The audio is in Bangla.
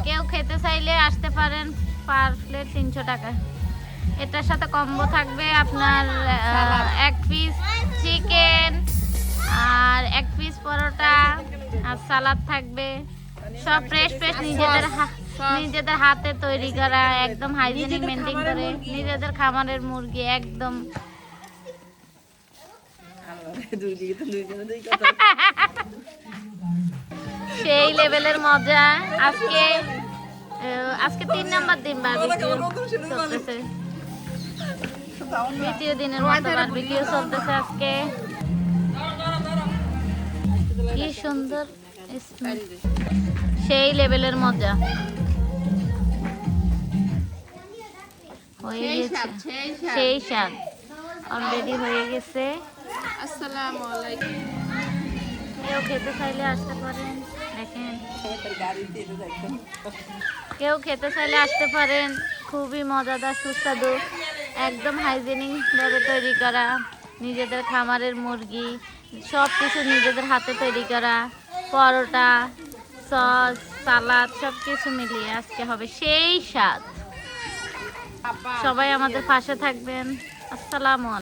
কেউ খেতে চাইলে আসতে পারেন, পার প্লেট 300 টাকা। এটার সাথে কম্বো থাকবে আপনার 1 পিস চিকেন আর 1 পিস পরোটা আর সালাদ থাকবে। সব ফ্রেশ ফ্রেশ নিজেদের হাতে তৈরি করা, একদম হাইজেনিক মেনটেন করে, নিজেদের খামারের মুরগি একদম। সেই লেভেলের মজা। আজকে 3 নাম্বার দিন বারবিকিউ চলতেছে, দ্বিতীয় দিনের মতো বারবিকিউ চলতেছে আজকে। কি সুন্দর, সেই লেভেলের মজা হয়ে গেছে, সেই স্বাদ অলরেডি হয়ে গেছে। আসসালামু আলাইকুম। কেউ খেতে চাইলে আসতে পারেন, দেখেন কেউ খেতে চাইলে আসতে পারেন। খুবই মজাদার সুস্বাদু, একদম হাইজেনিক ভাবে তৈরি করা, নিজেদের খামারের মুরগি, সব কিছু নিজেদের হাতে তৈরি করা, পরোটা, সস, সালাদ সব কিছু মিলিয়ে আজকে হবে সেই স্বাদ। সবাই আমাদের পাশে থাকবেন। আসসালামু আলাইকুম।